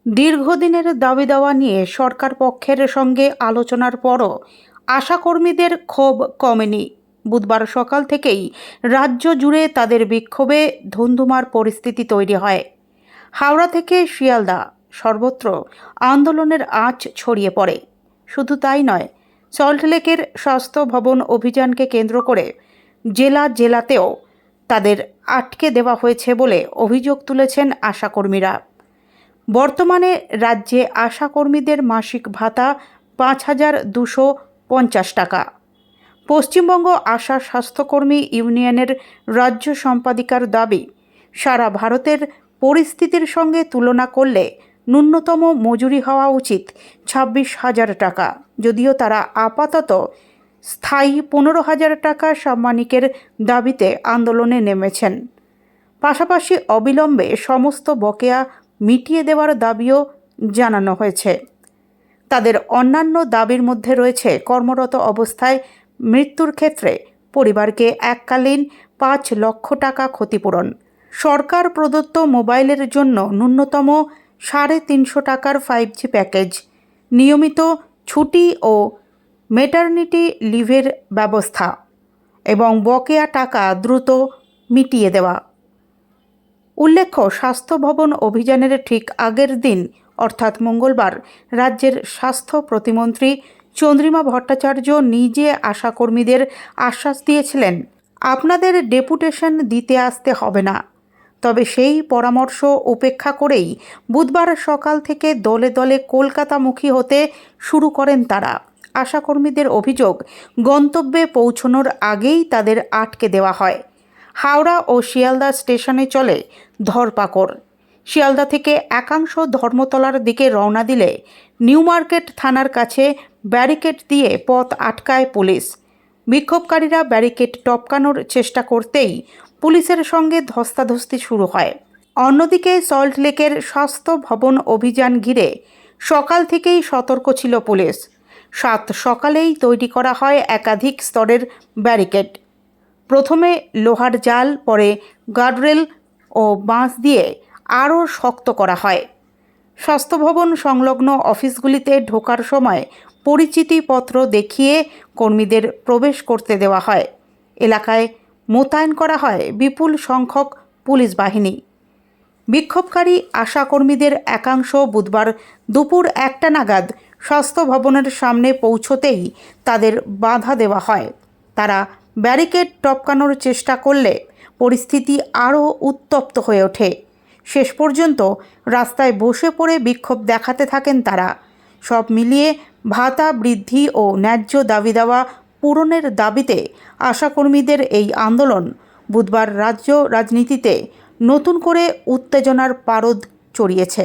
দীর্ঘদিনের দাবি দাওয়া নিয়ে সরকার পক্ষের সঙ্গে আলোচনার পরও আশাকর্মীদের ক্ষোভ কমেনি। বুধবার সকাল থেকেই রাজ্য জুড়ে তাদের বিক্ষোভে ধুন্ধুমার পরিস্থিতি তৈরি হয়। হাওড়া থেকে শিয়ালদা সর্বত্র আন্দোলনের আঁচ ছড়িয়ে পড়ে। শুধু তাই নয়, সল্টলেকের স্বাস্থ্য ভবন অভিযানকে কেন্দ্র করে জেলাতেও তাদের আটকে দেওয়া হয়েছে বলে অভিযোগ তুলেছেন আশাকর্মীরা। বর্তমানে রাজ্যে আশাকর্মীদের মাসিক ভাতা ৫,২৫০ টাকা। পশ্চিমবঙ্গ আশা স্বাস্থ্যকর্মী ইউনিয়নের রাজ্য সম্পাদিকার দাবি, সারা ভারতের পরিস্থিতির সঙ্গে তুলনা করলে ন্যূনতম মজুরি হওয়া উচিত ২৬,০০০ টাকা। যদিও তারা আপাতত স্থায়ী ১৫,০০০ টাকা সাম্মানিকের দাবিতে আন্দোলনে নেমেছেন। পাশাপাশি অবিলম্বে সমস্ত বকেয়া মিটিয়ে দেওয়ার দাবিও জানানো হয়েছে। তাদের অন্যান্য দাবির মধ্যে রয়েছে কর্মরত অবস্থায় মৃত্যুর ক্ষেত্রে পরিবারকে এককালীন ৫ লক্ষ টাকা ক্ষতিপূরণ, সরকার প্রদত্ত মোবাইলের জন্য ন্যূনতম ৩৫০ টাকার 5G প্যাকেজ, নিয়মিত ছুটি ও ম্যাটারনিটি লিভের ব্যবস্থা এবং বকেয়া টাকা দ্রুত মিটিয়ে দেওয়া। উল্লেখ্য, স্বাস্থ্য ভবন অভিযানের ঠিক আগের দিন অর্থাৎ মঙ্গলবার রাজ্যের স্বাস্থ্য প্রতিমন্ত্রী চন্দ্রিমা ভট্টাচার্য নিজে আশাকর্মীদের আশ্বাস দিয়েছিলেন, আপনাদের ডেপুটেশন দিতে আসতে হবে না। তবে সেই পরামর্শ উপেক্ষা করেই বুধবার সকাল থেকে দলে দলে কলকাতামুখী হতে শুরু করেন তারা। আশাকর্মীদের অভিযোগ, গন্তব্যে পৌঁছানোর আগেই তাদের আটকে দেওয়া হয়। হাওড়া ও শিয়ালদা স্টেশনে চলে ধরপাকড়। শিয়ালদা থেকে একাংশ ধর্মতলার দিকে রওনা দিলে নিউ মার্কেট থানার কাছে ব্যারিকেড দিয়ে পথ আটকায় পুলিশ। বিক্ষোভকারীরা ব্যারিকেড টপকানোর চেষ্টা করতেই পুলিশের সঙ্গে ধস্তাধস্তি শুরু হয়। অন্যদিকে সল্টলেকের স্বাস্থ্য ভবন অভিযান ঘিরে সকাল থেকেই সতর্ক ছিল পুলিশ। সকালেই তৈরি করা হয় একাধিক স্তরের ব্যারিকেড। প্রথমে লোহার জাল, পরে গার্ডরেল ও বাঁশ দিয়ে আরও শক্ত করা হয়। স্বাস্থ্য ভবন সংলগ্ন অফিসগুলিতে ঢোকার সময় পরিচিতিপত্র দেখিয়ে কর্মীদের প্রবেশ করতে দেওয়া হয়। এলাকায় মোতায়েন করা হয় বিপুল সংখ্যক পুলিশ বাহিনী। বিক্ষোভকারী আশাকর্মীদের একাংশ বুধবার দুপুর ১টা নাগাদ স্বাস্থ্য ভবনের সামনে পৌঁছতেই তাদের বাধা দেওয়া হয়। তারা ব্যারিকেড টপকানোর চেষ্টা করলে পরিস্থিতি আরও উত্তপ্ত হয়ে ওঠে। শেষ পর্যন্ত রাস্তায় বসে পড়ে বিক্ষোভ দেখাতে থাকেন তারা। সব মিলিয়ে ভাতা বৃদ্ধি ও ন্যায্য দাবি দেওয়া পূরণের দাবিতে আশাকর্মীদের এই আন্দোলন বুধবার রাজ্য রাজনীতিতে নতুন করে উত্তেজনার পারদ চড়িয়েছে।